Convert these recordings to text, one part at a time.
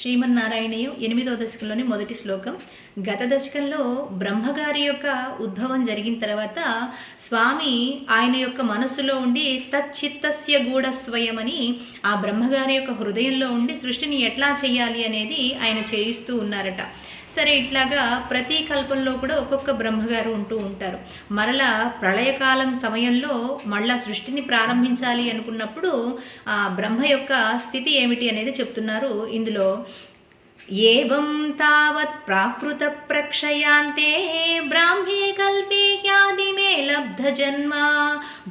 శ్రీమన్నారాయణీయం 8వ దశకంలోని మొదటి శ్లోకం. గత దశకంలో బ్రహ్మగారి యొక్క ఉద్భవం జరిగిన తర్వాత స్వామి ఆయన యొక్క మనస్సులో ఉండి తచ్చిత్తస్య గూఢస్వయం అని ఆ బ్రహ్మగారి యొక్క హృదయంలో ఉండి సృష్టిని ఎట్లా చేయాలి అనేది ఆయన చేయిస్తూ ఉన్నారట. సరే, ఇట్లాగా ప్రతి కల్పంలో కూడా ఒక్కొక్క బ్రహ్మగారు ఉంటూ ఉంటారు. మరలా ప్రళయకాలం సమయంలో మళ్ళా సృష్టిని ప్రారంభించాలి అనుకున్నప్పుడు ఆ బ్రహ్మ యొక్క స్థితి ఏమిటి అనేది చెప్తున్నారు ఇందులో. ఏవం తావత్ ప్రాకృత ప్రక్షయాంతే బ్రాహ్మే కల్పే హ్యాదిమే లబ్ధ జన్మ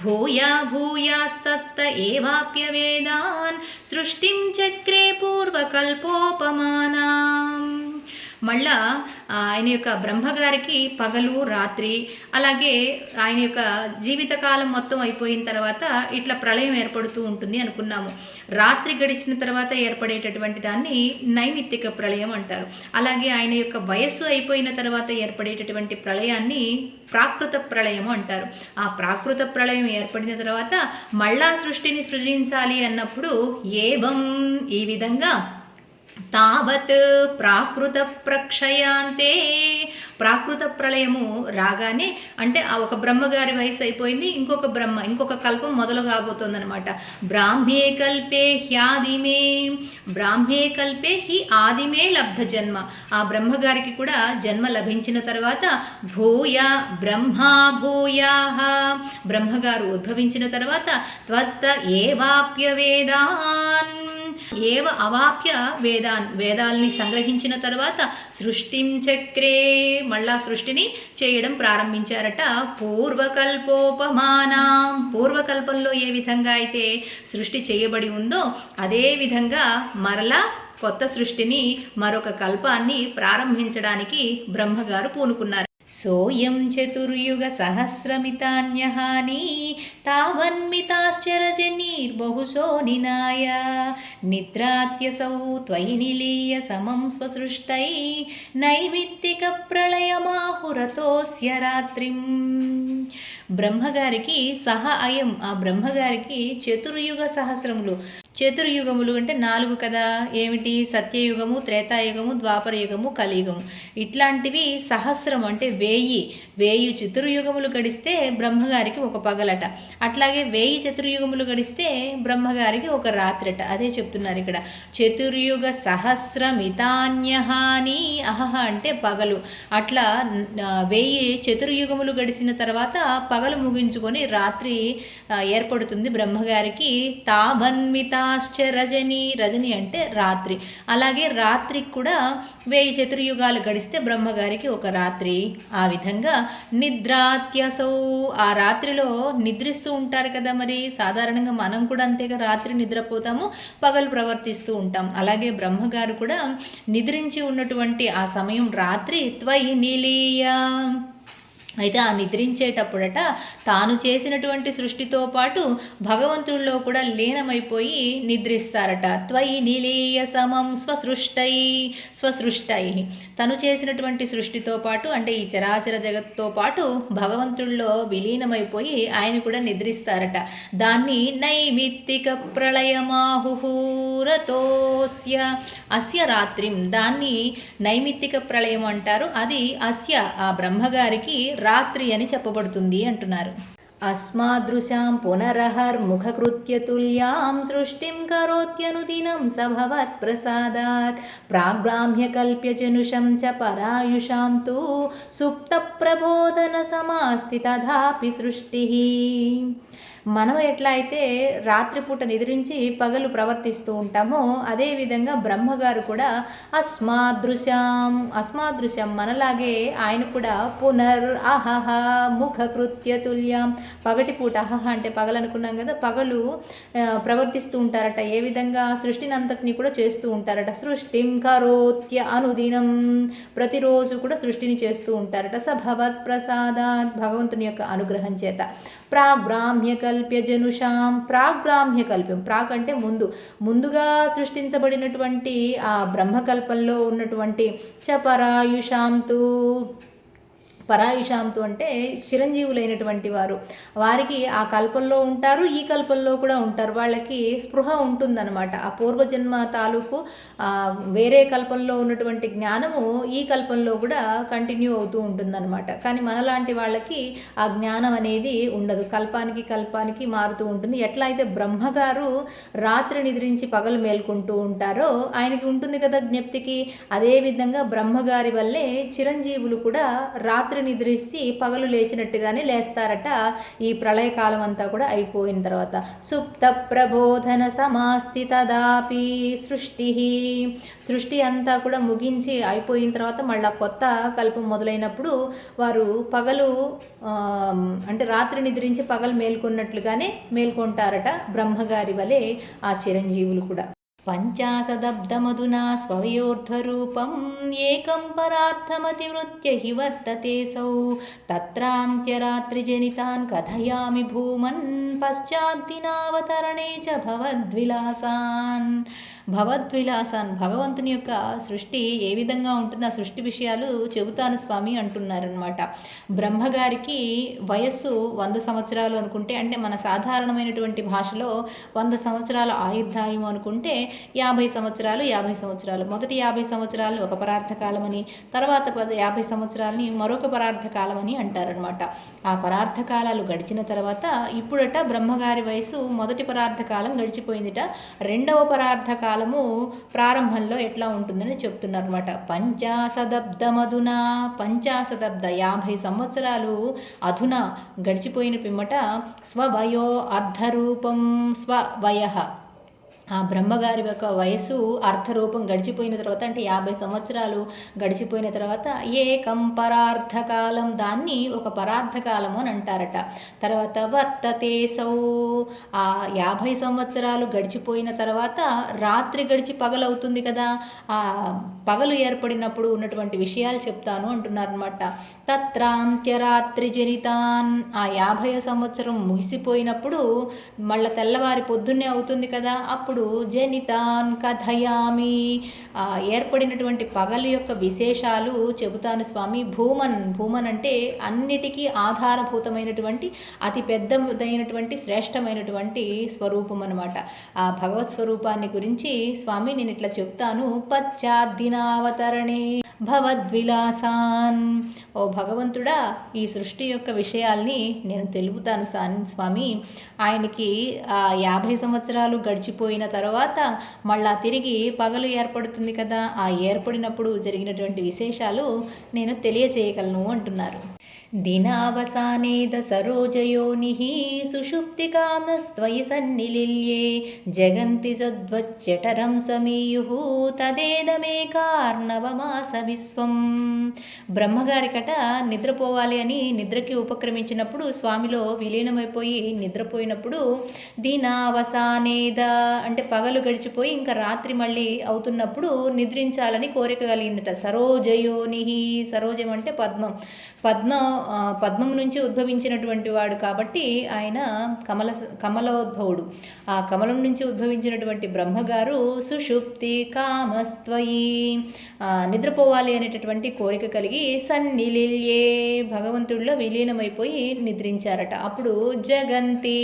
భూయా భూయాస్తత్త ఏవాప్య వేదాన్ సృష్టిం చక్రే పూర్వకల్పోపమానాం. మళ్ళా ఆయన యొక్క బ్రహ్మగారికి పగలు రాత్రి, అలాగే ఆయన యొక్క జీవితకాలం మొత్తం అయిపోయిన తర్వాత ఇట్లా ప్రళయం ఏర్పడుతూ ఉంటుంది అనుకున్నాము. రాత్రి గడిచిన తర్వాత ఏర్పడేటటువంటి దాన్ని నైమిత్తిక ప్రళయం అంటారు. అలాగే ఆయన యొక్క వయస్సు అయిపోయిన తర్వాత ఏర్పడేటటువంటి ప్రళయాన్ని ప్రాకృత ప్రళయము అంటారు. ఆ ప్రాకృత ప్రళయం ఏర్పడిన తర్వాత మళ్ళా సృష్టిని సృజించాలి అన్నప్పుడు ఏవం, ఈ విధంగా తావత్ ప్రాకృత ప్రక్షయాంతే, ప్రాకృత ప్రళయము రాగానే అంటే ఆ ఒక బ్రహ్మగారి వయసు అయిపోయింది, ఇంకొక కల్పం మొదలు కాబోతోందనమాట. బ్రాహ్మే కల్పే హ్యాదిమే, బ్రాహ్మే కల్పే హి ఆదిమే లబ్ధ జన్మ, ఆ బ్రహ్మగారికి కూడా జన్మ లభించిన తర్వాత భూయా బ్రహ్మా భూయాహ, బ్రహ్మగారు ఉద్భవించిన తర్వాత త్వత్త ఏవాప్య వేదాన్, ఏవ అవాప్య వేదాన్, వేదాల్ని సంగ్రహించిన తర్వాత సృష్టిం చక్రే, మళ్ళా సృష్టిని చేయడం ప్రారంభించారట. పూర్వకల్పోపమానం, పూర్వకల్పంలో ఏ విధంగా అయితే సృష్టి చేయబడి ఉందో అదే విధంగా మరలా కొత్త సృష్టిని, మరొక కల్పాన్ని ప్రారంభించడానికి బ్రహ్మగారు పూనుకున్నారు. సోయం చతుర్యుగ సహస్రమితాన్యహాని తావన్మితాశ్చరజనీర్బహుశో నినాయ నిద్రాత్యసౌ త్వయి నిలీయ సమం స్వసృష్టై నైమిత్తిక ప్రళయమాహురతోస్య రాత్రిం. బ్రహ్మగారికి అయం, ఆ బ్రహ్మగారికి చతుర్యుగ సహస్రములు, చతుర్యుగములు అంటే 4 కదా, ఏమిటి? సత్యయుగము, త్రేతాయుగము, ద్వాపరయుగము, కలియుగము. ఇట్లాంటివి సహస్రం అంటే 1000 చతుర్యుగములు గడిస్తే బ్రహ్మగారికి ఒక పగలట. అట్లాగే 1000 చతుర్యుగములు గడిస్తే బ్రహ్మగారికి ఒక రాత్రట. అదే చెప్తున్నారు ఇక్కడ. చతుర్యుగ సహస్రమితాన్యహాని, అహహ అంటే పగలు. అట్లా 1000 చతుర్యుగములు గడిచిన తర్వాత పగలు ముగించుకొని రాత్రి ఏర్పడుతుంది బ్రహ్మగారికి. తాభన్మితాశ్చ రజని, రజని అంటే రాత్రి. అలాగే రాత్రికి కూడా 1000 చతుర్యుగాలు గడిస్తే బ్రహ్మగారికి ఒక రాత్రి. ఆ విధంగా నిద్రాత్యసౌ, ఆ రాత్రిలో నిద్రిస్తూ ఉంటారు కదా, మరి సాధారణంగా మనం కూడా అంతేగా, రాత్రి నిద్రపోతాము, పగలు ప్రవర్తిస్తూ ఉంటాం. అలాగే బ్రహ్మగారు కూడా నిద్రించి ఉన్నటువంటి ఆ సమయం రాత్రి. త్వయి నిలీయ, అయితే ఆ నిద్రించేటప్పుడట తాను చేసినటువంటి సృష్టితో పాటు భగవంతుడిలో కూడా లీనమైపోయి నిద్రిస్తారట. త్వయి నిలీయ సమం స్వసృష్టై, తను చేసినటువంటి సృష్టితో పాటు అంటే ఈ చరాచర జగత్తుతో పాటు భగవంతుడిలో విలీనమైపోయి ఆయన కూడా నిద్రిస్తారట. దాన్ని నైమిత్తిక ప్రళయమాహుహూరతోస్య అస్య రాత్రిం, దాన్ని నైమిత్తిక ప్రళయం అంటారు. అది అస్య, ఆ బ్రహ్మగారికి రాత్రి అని చెప్పబడుతుంది అంటున్నారు. అస్మాదృశాం పునరహర్ముఖకృత్య తుల్యాం సృష్టిం కరోత్యనుదినం సభవత్ ప్రసాదాత్ ప్రాగ్బ్రాహ్మ్య కల్ప్య జనుషం చ పరాయుషాం తు సుప్త ప్రబోధన సమాస్తి తథాపి సృష్టి. మనం ఎట్లా అయితే రాత్రిపూట నిద్రించి పగలు ప్రవర్తిస్తూ ఉంటామో అదేవిధంగా బ్రహ్మగారు కూడా అస్మాదృశం మనలాగే ఆయన కూడా అహహ ముఖకృత్య తుల్యం, పగటిపూట అహహ అంటే పగలు అనుకున్నాం కదా, పగలు ప్రవర్తిస్తూ ఉంటారట. ఏ విధంగా? సృష్టిని అంతటినీ కూడా చేస్తూ ఉంటారట. సృష్టిం కరోత్య అనుదినం, ప్రతిరోజు కూడా సృష్టిని చేస్తూ ఉంటారట. సభవత్ ప్రసాదాత్, భగవంతుని యొక్క అనుగ్రహం చేత. ప్రాగ్బ్రాహ్మ్య కల్ప్య జనుషాం, ప్రాగ్బ్రాహ్మ్య కల్ప్యం, ప్రాగ్ అంటే ముందుగా సృష్టించబడినటువంటి ఆ బ్రహ్మకల్పంలో ఉన్నటువంటి చ పరాయుషాంతు, పరాయుషాంతు అంటే చిరంజీవులైనటువంటి వారు, వారికి ఆ కల్పంలో ఉంటారు, ఈ కల్పంలో కూడా ఉంటారు. వాళ్ళకి స్పృహ ఉంటుందన్నమాట. ఆ పూర్వజన్మ తాలూకు వేరే కల్పంలో ఉన్నటువంటి జ్ఞానము ఈ కల్పంలో కూడా కంటిన్యూ అవుతూ ఉంటుందన్నమాట. కానీ మనలాంటి వాళ్ళకి ఆ జ్ఞానం అనేది ఉండదు, కల్పానికి మారుతూ ఉంటుంది. ఎట్లా అయితే బ్రహ్మగారు రాత్రి నిద్రించి పగలు మేల్కొంటూ ఉంటారో ఆయనకి ఉంటుంది కదా జ్ఞప్తికి, అదేవిధంగా బ్రహ్మగారి వల్లే చిరంజీవులు కూడా రాత్రి నిద్రిస్తే పగలు లేచినట్టుగానే లేస్తారట. ఈ ప్రళయకాలం అంతా కూడా అయిపోయిన తర్వాత సుప్త ప్రబోధన సమాస్తి తదాపి సృష్టి అంతా కూడా ముగించి అయిపోయిన తర్వాత మళ్ళా కొత్త కల్పం మొదలైనప్పుడు వారు పగలు అంటే రాత్రి నిద్రించి పగలు మేల్కొన్నట్లుగానే మేల్కొంటారట బ్రహ్మగారి వలె ఆ చిరంజీవులు కూడా. పంచాశదబ్దమధునా స్వయోర్ధరూపం ఏకం పరార్థమతివృత్య హి వర్తతేసౌ తత్రాంత్యరాత్రిజనితాన్ కథయామి భూమన్ పశ్చాద్దినావతరణే చ భగవంతుని యొక్క సృష్టి ఏ విధంగా ఉంటుంది, ఆ సృష్టి విషయాలు చెబుతాను స్వామి అంటున్నారనమాట. బ్రహ్మగారికి వయస్సు 100 సంవత్సరాలు అనుకుంటే, అంటే మన సాధారణమైనటువంటి భాషలో 100 సంవత్సరాల ఆయుర్దాయం అనుకుంటే 50 సంవత్సరాలు మొదటి 50 సంవత్సరాలు ఒక పరార్థకాలమని, తర్వాత 50 సంవత్సరాలని మరొక పరార్థకాలమని అంటారనమాట. ఆ పరార్థకాలాలు గడిచిన తర్వాత ఇప్పుడట బ్రహ్మగారి వయసు మొదటి పరార్థకాలం గడిచిపోయిందిట, రెండవ పరార్థకాలము ప్రారంభంలో ఎట్లా ఉంటుందని చెప్తున్నారు అనమాట. పంచాశదబ్దమధునా 50 సంవత్సరాలు అధునా గడిచిపోయిన పిమ్మట స్వవయో అర్ధరూపం స్వవయ ఆ బ్రహ్మగారి యొక్క వయస్సు అర్ధరూపం గడిచిపోయిన తర్వాత, అంటే 50 సంవత్సరాలు గడిచిపోయిన తర్వాత ఏకం పరార్థకాలం, దాన్ని ఒక పరార్థకాలము అని అంటారట. తర్వాత వర్తతేసౌ ఆ 50 సంవత్సరాలు గడిచిపోయిన తర్వాత రాత్రి గడిచి పగలవుతుంది కదా, ఆ పగలు ఏర్పడినప్పుడు ఉన్నటువంటి విషయాలు చెప్తాను అంటున్నారనమాట. తత్రాంత్యరాత్రి జనితాన్ ఆ 50 సంవత్సరం ముగిసిపోయినప్పుడు మళ్ళీ తెల్లవారి పొద్దున్నే అవుతుంది కదా, అప్పుడు జనితాన్ కథయామి ఏర్పడినటువంటి పగలు యొక్క విశేషాలు చెబుతాను స్వామి. భూమన్ అంటే అన్నిటికీ ఆధారభూతమైనటువంటి అతి పెద్దదైనటువంటి శ్రేష్టమైనటువంటి స్వరూపం అనమాట. ఆ భగవత్ స్వరూపాన్ని గురించి స్వామి నేను ఇట్లా చెప్తాను. పశ్చాద్దినావతరణే భవద్విలాసాన్, ఓ భగవంతుడా ఈ సృష్టి యొక్క విషయాల్ని నేను తెలుపుతాను స్వామి. ఆయనకి 50 సంవత్సరాలు గడిచిపోయిన తర్వాత మళ్ళా తిరిగి పగలు ఏర్పడుతుంది కదా, ఆ ఏర్పడినప్పుడు జరిగినటువంటి విశేషాలు నేను తెలియచేయగలను అంటున్నారు. దినావసానేద సరోజయోనిః సుషుప్తికామస్త్వయి సన్నిలిల్యే జగంతి జద్వచ్చటరం సమీయుః తదేదమేకార్ణవమాస విశ్వం. బ్రహ్మగారికట నిద్రపోవాలి అని నిద్రకి ఉపక్రమించినప్పుడు, స్వామిలో విలీనమైపోయి నిద్రపోయినప్పుడు దినావసానేద అంటే పగలు గడిచిపోయి ఇంకా రాత్రి మళ్ళీ అవుతున్నప్పుడు నిద్రించాలని కోరిక కలిగిందట. సరోజయోనిః, సరోజం అంటే పద్మం నుంచి ఉద్భవించినటువంటి వాడు కాబట్టి ఆయన కమలోద్భవుడు. ఆ కమలం నుంచి ఉద్భవించినటువంటి బ్రహ్మగారు సుషుప్తి కామస్త్వయి నిద్రపోవాలి అనేటటువంటి కోరిక కలిగి సన్నిలిల్యే భగవంతుడిలో విలీనమైపోయి నిద్రించారట. అప్పుడు జగంతి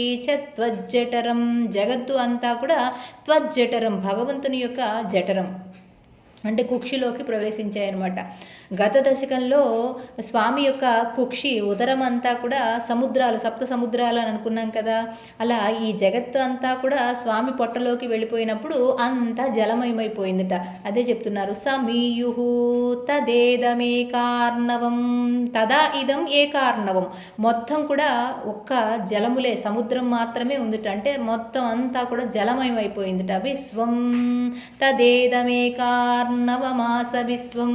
త్వజ్జఠరం, జగత్తు అంతా కూడా త్వజ్జఠరం భగవంతుని యొక్క జఠరం అంటే కుక్షిలోకి ప్రవేశించాయన్నమాట. గత దశకంలో స్వామి యొక్క కుక్షి ఉదరం అంతా కూడా సముద్రాలు, 7 సముద్రాలు అని అనుకున్నాం కదా, అలా ఈ జగత్తు అంతా కూడా స్వామి పొట్టలోకి వెళ్ళిపోయినప్పుడు అంతా జలమయమైపోయిందట. అదే చెప్తున్నారు. సమీయుః తదేదమేకార్ణవం, తదా ఇదం ఏకార్ణవం, మొత్తం కూడా ఒక్క జలములే, సముద్రం మాత్రమే ఉందిట, అంటే మొత్తం అంతా కూడా జలమయమైపోయిందిట. విశ్వం తదేదమేకార్ణవమాస విశ్వం,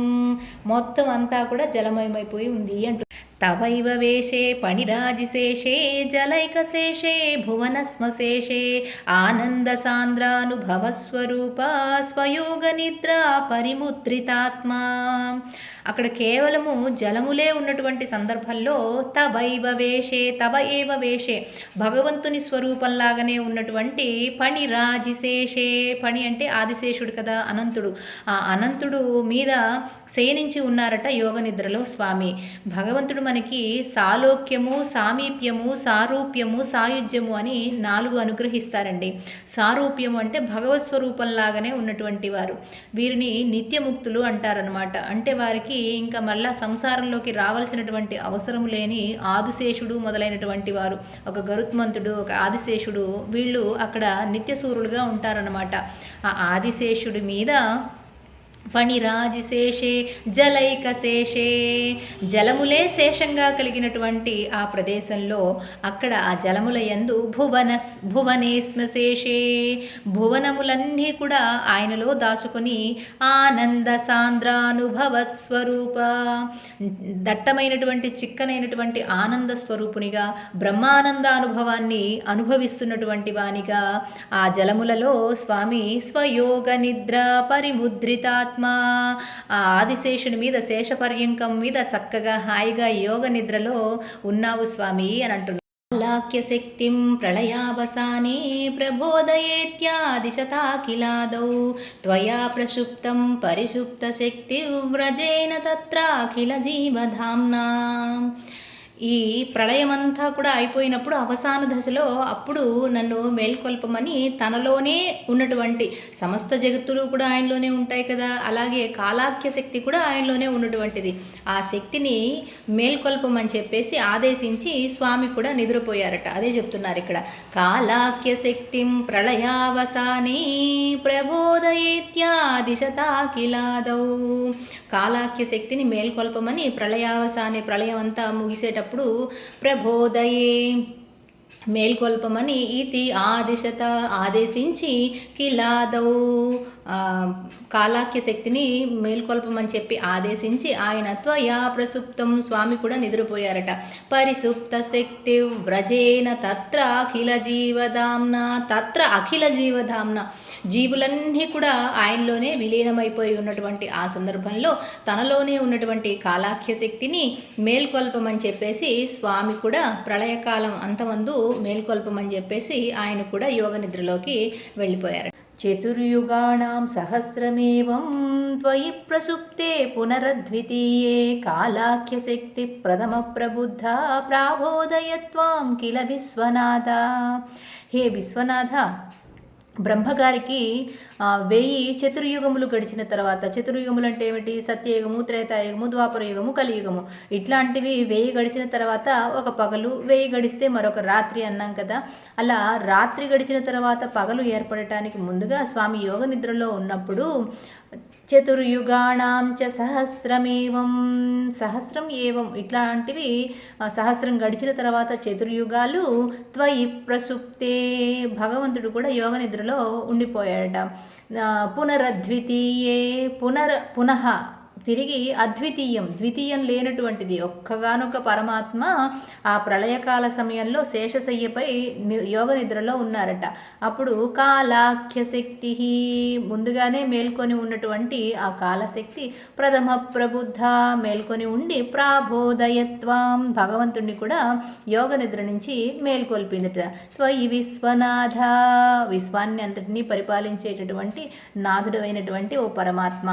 మొత్తం అంతా కూడా జలమయమైపోయి ఉంది అంటూ तवैव वेशे पणिराजिशेषे जलैकशेषे भुवनस्मशेषे आनन्दसान्द्रानुभवस्वरूपा स्वयोगनिद्रा परिमुद्रितात्मा. అక్కడ కేవలము జలములే ఉన్నటువంటి సందర్భంలో తవైవ వేషే తవ ఏవ వేషే భగవంతుని స్వరూపంలాగానే ఉన్నటువంటి పణి రాజిశేషే. పణి అంటే ఆదిశేషుడు కదా, అనంతుడు. ఆ అనంతుడు మీద శయనించి ఉన్నారట యోగ నిద్రలో స్వామి. భగవంతుడు మనకి సాలోక్యము, సామీప్యము, సారూప్యము, సాయుధ్యము అని 4 అనుగ్రహిస్తారండి. సారూప్యము అంటే భగవత్ స్వరూపంలాగానే ఉన్నటువంటి వారు. వీరిని నిత్యముక్తులు అంటారనమాట. అంటే వారికి ఇంకా మళ్ళా సంసారంలోకి రావలసినటువంటి అవసరం లేని ఆదిశేషుడు మొదలైనటువంటి వారు, ఒక గరుత్మంతుడు, ఒక ఆదిశేషుడు, వీళ్ళు అక్కడ నిత్యసూరులుగా ఉంటారనమాట. ఆ ఆదిశేషుడి మీద ఫణిరాజిశేషే జలైకశేషే జలములే శేషంగా కలిగినటువంటి ఆ ప్రదేశంలో అక్కడ ఆ జలముల యందు భువనేస్మశేషే భువనములన్నీ కూడా ఆయనలో దాచుకొని ఆనంద సాంద్రానుభవత్ స్వరూప దట్టమైనటువంటి చిక్కనైనటువంటి ఆనంద స్వరూపునిగా బ్రహ్మానందానుభవాన్ని అనుభవిస్తున్నటువంటి వానిగా ఆ జలములలో స్వామి స్వయోగ నిద్ర పరిముద్రితాత్మ ఆ ఆదిశేషుని మీద శేషపర్యంకం మీద చక్కగా హాయిగా యోగ నిద్రలో ఉన్నావు స్వామి అని అంటున్నారు. లాక్యశక్తిం ప్రళయావసానే ప్రబోధయేత్యాదిశతాఖిలాదౌ త్వయా ప్రసుప్తం పరిసుప్త శక్తి వ్రజేన తత్రాఖిల జీవధామ్నా. ఈ ప్రళయమంతా కూడా అయిపోయినప్పుడు అవసాన దశలో అప్పుడు నన్ను మేల్కొల్పమని తనలోనే ఉన్నటువంటి సమస్త జగత్తులు కూడా ఆయనలోనే ఉంటాయి కదా, అలాగే కాలాఖ్య శక్తి కూడా ఆయనలోనే ఉన్నటువంటిది. ఆ శక్తిని మేల్కొల్పమని చెప్పేసి ఆదేశించి స్వామి కూడా నిద్రపోయారట. అదే చెప్తున్నారు ఇక్కడ. కాలాఖ్య శక్తిం ప్రళయావసానే ప్రబోధయేత్యాదిశతాఖిలాదౌ. కాలాఖ్య శక్తిని మేల్కొల్పమని ప్రళయావసానే ప్రళయం అంతా ముగిసేటప్పుడు ప్రబోధయే మేల్కొల్పమని ఇది ఆదిశత ఆదేశించి కిలాదౌ కాలాఖ్య శక్తిని మేల్కొల్పమని చెప్పి ఆదేశించి ఆయన త్వయా ప్రసుప్తం స్వామి కూడా నిద్రపోయారట. పరిసుప్త శక్తి వ్రజేన తత్ర అఖిల జీవధామ్న. తత్ర అఖిల జీవధామ్న జీవులన్నీ కూడా ఆయనలోనే విలీనమైపోయి ఉన్నటువంటి ఆ సందర్భంలో తనలోనే ఉన్నటువంటి కాలాఖ్య శక్తిని మేల్కొల్పమని చెప్పేసి స్వామి కూడా ప్రళయకాలం అంతమందు మేల్కొల్పమని చెప్పేసి ఆయన కూడా యోగ నిద్రలోకి వెళ్ళిపోయారు. చతుర్యుగాణం సహస్రమేవం త్వయి ప్రసుప్తే పునరద్వితీయే కాలాఖ్య శక్తి ప్రథమ ప్రబుద్ధ ప్రాబోధయత్వాం కిల విశ్వనాథ. హే విశ్వనాథ, బ్రహ్మగారికి 1000 చతుర్యుగములు గడిచిన తర్వాత, చతుర్యుగములు అంటే ఏమిటి? సత్యయుగము, త్రేతాయుగము, ద్వాపరయుగము, కలియుగము, ఇట్లాంటివి 1000 గడిచిన తర్వాత ఒక పగలు, 1000 గడిస్తే మరొక రాత్రి అన్నాం కదా. అలా రాత్రి గడిచిన తర్వాత పగలు ఏర్పడటానికి ముందుగా స్వామి యోగ నిద్రలో ఉన్నప్పుడు చతుర్యుగాణం చ సహస్రమేవం, సహస్రం ఏవం ఇట్లాంటివి సహస్రం గడిచిన తర్వాత చతుర్యుగాలు త్వయి ప్రసుప్తే భగవంతుడు కూడా యోగ నిద్రలో ఉండిపోయాడట. పునరద్వితీయే పునః తిరిగి అద్వితీయం, ద్వితీయం లేనటువంటిది ఒక్కగానొక పరమాత్మ ఆ ప్రళయకాల సమయంలో శేషశయ్యపై యోగ నిద్రలో ఉన్నారట. అప్పుడు కాలాఖ్య శక్తి ముందుగానే మేల్కొని ఉన్నటువంటి ఆ కాలశక్తి ప్రథమ ప్రబుద్ధ మేల్కొని ఉండి ప్రాబోధయత్వం భగవంతుణ్ణి కూడా యోగ నిద్ర నుంచి మేల్కొల్పిందట. త్వయి విశ్వనాథ, విశ్వాన్ని అంతటినీ పరిపాలించేటటువంటి నాథుడైనటువంటి ఓ పరమాత్మ.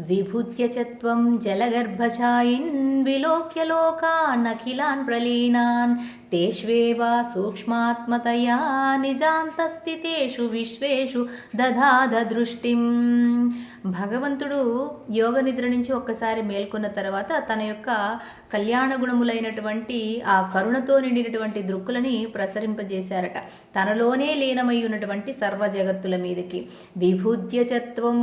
విభూత్యచత్వం జలగర్భఛాయిన్ విలోక్య లోకానఖిలాన్ ప్రలీనాన్ తేష్వేవ సూక్ష్మాత్మతయా నిజాంతస్థితేషు విశ్వేషు దధాద దృష్టిం. భగవంతుడు యోగ నిద్ర నుంచి ఒక్కసారి మేల్కొన్న తర్వాత తన యొక్క కళ్యాణ గుణములైనటువంటి ఆ కరుణతో నిండినటువంటి దృక్కులని ప్రసరింపజేశారట తనలోనే లీనమై ఉన్నటువంటి సర్వ జగత్తుల మీదకి. విభూత్యచత్వం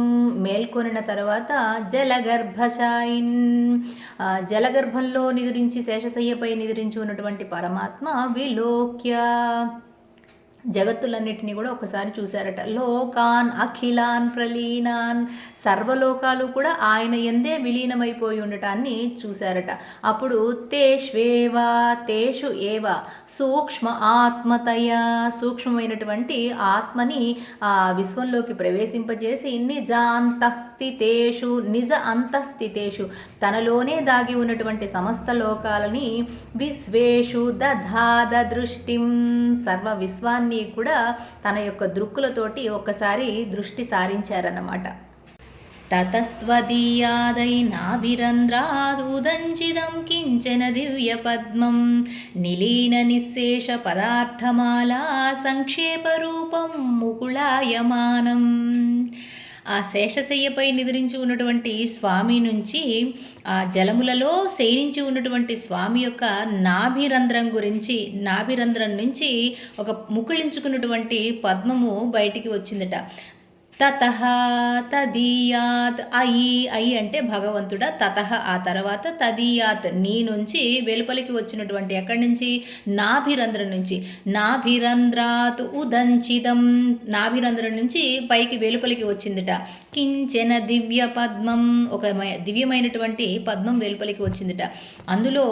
మేల్కొనిన తర్వాత జలగర్భశాయిన్, జలగర్భంలో నిదురించి శేషశయ్యపై నిదురించి ఉన్నటువంటి పరమాత్మ విలోక్య జగత్తులన్నిటినీ కూడా ఒకసారి చూశారట. లోకాన్ అఖిలాన్ ప్రలీనాన్, సర్వలోకాలు కూడా ఆయన ఎందే విలీనమైపోయి ఉండటాన్ని చూశారట. అప్పుడు తేషు ఏవ సూక్ష్మ ఆత్మతయ, సూక్ష్మమైనటువంటి ఆత్మని ఆ విశ్వంలోకి ప్రవేశింపజేసి నిజ అంతఃస్థితేషు, తనలోనే దాగి ఉన్నటువంటి సమస్త లోకాలని విశ్వేషు దధాద దృష్టిం, సర్వ విశ్వాన్ని కూడా తన యొక్క దృక్కులతోటి ఒక్కసారి దృష్టి సారించారన్నమాట. తతస్త్వదీయాదైనాభిరంధ్రాదుదంచిదం కించన దివ్య పద్మం నిలీన నిశేష పదార్థమాలా సంక్షేప రూపం ముకుళాయమానం. ఆ శేషశయ్యపై నిద్రించి ఉన్నటువంటి స్వామి నుంచి, ఆ జలములలో శయనించి ఉన్నటువంటి స్వామి యొక్క నాభిరంధ్రం నుంచి ఒక ముకుళించుకున్నటువంటి పద్మము బయటికి వచ్చిందట. తతః తదీయాత్, ఐ అంటే భగవంతుడా, తతః ఆ తర్వాత, తదీయాత్ నీ నుంచి వెలుపలికి వచ్చినటువంటి, ఎక్కడి నుంచి, నాభిరంధ్రం నుంచి, నాభిరంధ్రాత్ ఉదంచిదం, నాభిరంధ్రం నుంచి పైకి వెలుపలికి వచ్చిందిట. కించెన దివ్య పద్మం, ఒక దివ్యమైనటువంటి పద్మం వెలుపలికి వచ్చిందిట. అందులో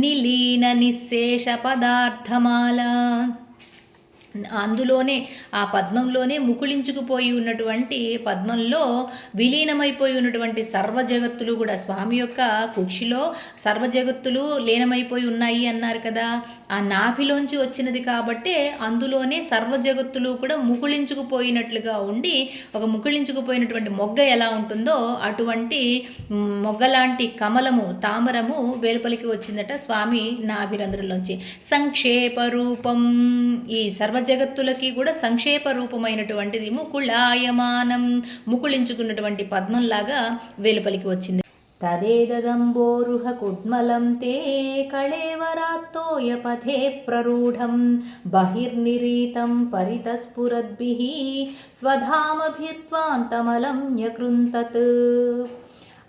నిలీన నిశేష పదార్థమాల, అందులోనే ఆ పద్మంలోనే ముకుళించుకుపోయి ఉన్నటువంటి, పద్మంలో విలీనమైపోయి ఉన్నటువంటి సర్వజగత్తులు కూడా, స్వామి యొక్క కుక్షిలో సర్వజగత్తులు లీనమైపోయి ఉన్నాయి అన్నారు కదా, ఆ నాభిలోంచి వచ్చినది కాబట్టి అందులోనే సర్వజగత్తులు కూడా ముకుళించుకుపోయినట్లుగా ఉండి, ఒక ముకుళించుకుపోయినటువంటి మొగ్గ ఎలా ఉంటుందో అటువంటి మొగ్గలాంటి కమలము, తామరము వెలుపలికి వచ్చిందట స్వామి నాభిరంధ్రంలోంచి. సంక్షేప రూపం, ఈ జగత్తులకి కూడా సంక్షేప రూపమైనటువంటిది ముకుళాయమానం, ముకుళించుకున్నటువంటి పద్మంలాగా వెలుపలికి వచ్చింది. తదేదంబోరుహ కుడ్మలం తే కళేవరాత్తోయ పథే ప్రరూఢం బహిర్నిరీతం పరితస్ఫురద్భిః స్వధామభిర్త్వాంతమలం న్యకృంతత్.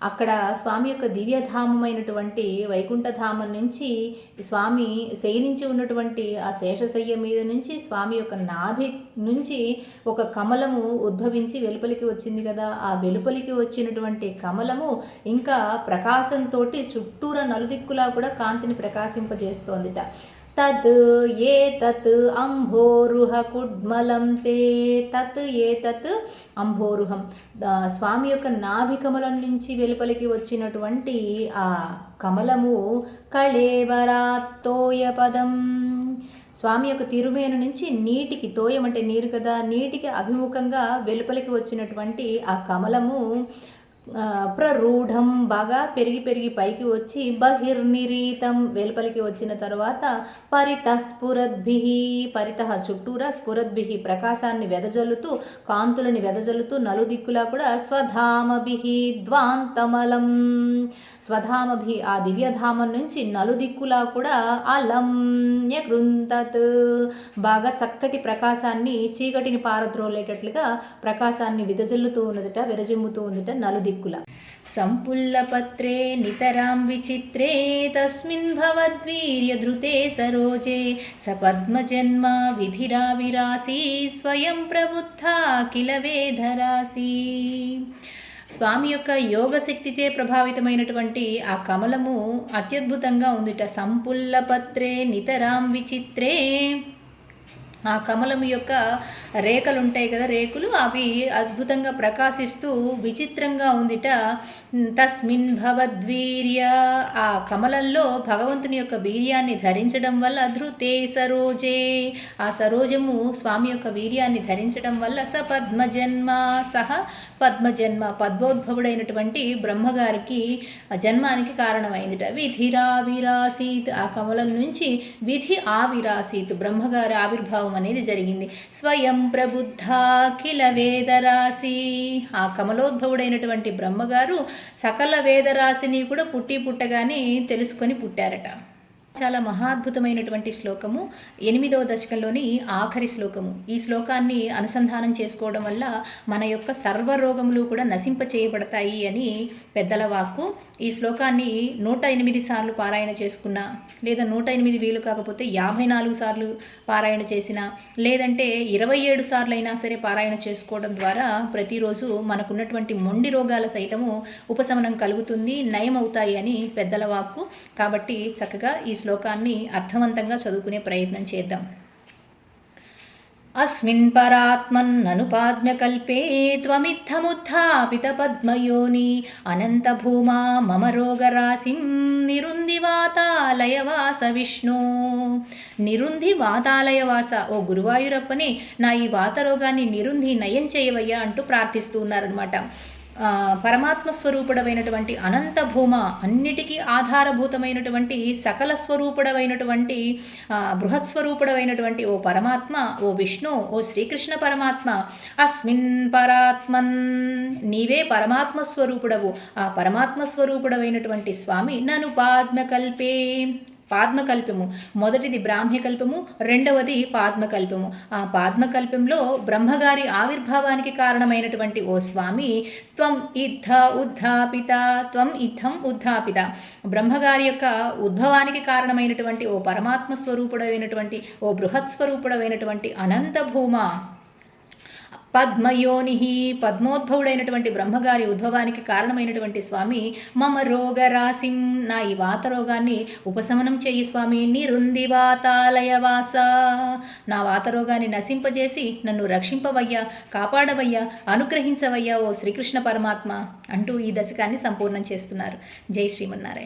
అక్కడ స్వామి యొక్క దివ్యధామమైనటువంటి వైకుంఠధామం నుంచి స్వామి శయనించి ఉన్నటువంటి ఆ శేషశయ్య మీద నుంచి స్వామి యొక్క నాభి నుంచి ఒక కమలము ఉద్భవించి వెలుపలికి వచ్చింది కదా. ఆ వెలుపలికి వచ్చినటువంటి కమలము ఇంకా ప్రకాశంతో చుట్టూరా నలుదిక్కులా కూడా కాంతిని ప్రకాశింపజేస్తోందిట. తత్ ఏతత్ అంభోరుహ కుడ్మలం తే, తత్ ఏతత్ అంభోరుహం, స్వామి యొక్క నాభి కమలం నుంచి వెలుపలికి వచ్చినటువంటి ఆ కమలము కళేవరాత్తోయ పదం, స్వామి యొక్క తిరుమేను నుంచి నీటికి, తోయం అంటే నీరు కదా, నీటికి అభిముఖంగా వెలుపలికి వచ్చినటువంటి ఆ కమలము ప్రరూఢం, బాగా పెరిగి పైకి వచ్చి బహిర్నిరీతం, వెలుపలికి వచ్చిన తర్వాత పరితస్ఫురద్భిః, పరితః చుట్టూరా, స్ఫురద్భిః ప్రకాశాన్ని వెదజల్లుతూ, కాంతులని వెదజల్లుతూ నలుదిక్కులా కూడా స్వధామభిః ద్వాంతమలం, స్వధామభి ఆ దివ్యధామం నుంచి నలుదిక్కులా కూడా అలం న్యకృంతత్, బాగా చక్కటి ప్రకాశాన్ని, చీకటిని పారద్రోలేటట్లుగా ప్రకాశాన్ని విదజల్లుతూ ఉన్నదట, విరజిమ్ముతూ ఉందట నలుదిక్కుల. సంపుల్లపత్రే నితరాం విచిత్రే తస్మిన్ భవద్వీర్యధృతే సరోజే సపద్మజన్మ విధిరావిరాసి స్వయం ప్రబుద్ధా కిల వేధరాసి. స్వామి యొక్క యోగశక్తిచే ప్రభావితమైనటువంటి ఆ కమలము అత్యద్భుతంగా ఉందిట. సంపుల్లపత్రే నితరాం విచిత్రే, ఆ కమలము యొక్క రేఖలు ఉంటాయి కదా, రేకులు, అవి అద్భుతంగా ప్రకాశిస్తూ విచిత్రంగా ఉందిట. తస్మిన్ భవద్వీర్య, ఆ కమలంలో భగవంతుని యొక్క వీర్యాన్ని ధరించడం వల్ల, ధృతే సరోజే, ఆ సరోజము స్వామి యొక్క వీర్యాన్ని ధరించడం వల్ల, పద్మజన్మ, సహ పద్మజన్మ, పద్మోద్భవుడైనటువంటి బ్రహ్మగారికి జన్మానికి కారణమైందిట. విధిరావిరాసీత్, ఆ కమలం నుంచి విధి ఆవిరాసీత్, బ్రహ్మగారి ఆవిర్భావం అనేది జరిగింది. స్వయం ప్రబుద్ధ కిల వేదరాశి, ఆ కమలోద్భవుడైనటువంటి బ్రహ్మగారు సకల వేదరాశిని కూడా పుట్టగానే తెలుసుకొని పుట్టారట. చాలా మహాద్భుతమైనటువంటి శ్లోకము, 8వ దశకంలోని ఆఖరి శ్లోకము. ఈ శ్లోకాన్ని అనుసంధానం చేసుకోవడం వల్ల మన యొక్క సర్వరోగములు కూడా నశింపచేయబడతాయి అని పెద్దల వాక్కు. ఈ శ్లోకాన్ని 108 సార్లు పారాయణ చేసుకున్నా, లేదా 108 వీలు కాకపోతే 54 సార్లు పారాయణ చేసినా, లేదంటే 27 సార్లు అయినా సరే పారాయణ చేసుకోవడం ద్వారా ప్రతిరోజు మనకున్నటువంటి మొండి రోగాల సైతము ఉపశమనం కలుగుతుంది, నయమవుతాయి అని పెద్దల వాక్కు. కాబట్టి చక్కగా ఈ శ్లోకాన్ని అర్థవంతంగా చదువుకునే ప్రయత్నం చేద్దాం. అస్మిన్ పరాత్మన్ననుపాద్మ్యకల్పే త్వమిత్తముత్థాపిత పద్మయోని అనంతభూమా మమ రోగరాశిం నిరుంధి వాతాలయవాస విష్ణు. నిరుంధి వాతాలయవాస, ఓ గురువాయూరప్పనే నా ఈ వాతరోగాన్ని నిరుంధి నయం చేయవయ్యా అంటూ ప్రార్థిస్తూ ఉన్నారనమాట. పరమాత్మ స్వరూపుడమైనటువంటి అనంత భూమ, అన్నిటికీ ఆధారభూతమైనటువంటి సకల స్వరూపుడమైనటువంటి బృహత్స్వరూపుడమైనటువంటి ఓ పరమాత్మ, ఓ విష్ణు, ఓ శ్రీకృష్ణ పరమాత్మ, అస్మిన్ పరాత్మన్, నీవే పరమాత్మ స్వరూపుడవు. ఆ పరమాత్మ స్వరూపుడమైనటువంటి స్వామి నన్ను పాద్మకల్పే, పాద్మకల్పము, మొదటిది బ్రాహ్మ్యకల్పము, రెండవది పాద్మకల్పము. ఆ పాద్మకల్పంలో బ్రహ్మగారి ఆవిర్భావానికి కారణమైనటువంటి ఓ స్వామి, త్వం ఇద్ధ ఉద్ధాపిత, త్వం ఇద్ధం ఉద్ధాపిత, బ్రహ్మగారి యొక్క ఉద్భవానికి కారణమైనటువంటి ఓ పరమాత్మ స్వరూపుడైనటువంటి, ఓ బృహత్ స్వరూపుడైనటువంటి అనంత భూమ, పద్మయోని, పద్మోద్భవుడైనటువంటి బ్రహ్మగారి ఉద్భవానికి కారణమైనటువంటి స్వామి, మమ రోగరాశిం, నా ఈ వాతరోగాన్ని ఉపశమనం చేయి స్వామి, నిరుంధి వాతాలయవాస, నా వాతరోగాన్ని నశింపజేసి నన్ను రక్షింపవయ్యా, కాపాడవయ్యా, అనుగ్రహించవయ్యా ఓ శ్రీకృష్ణ పరమాత్మ అంటూ ఈ దశకాన్ని సంపూర్ణం చేస్తున్నారు. జై శ్రీమన్నారాయణ.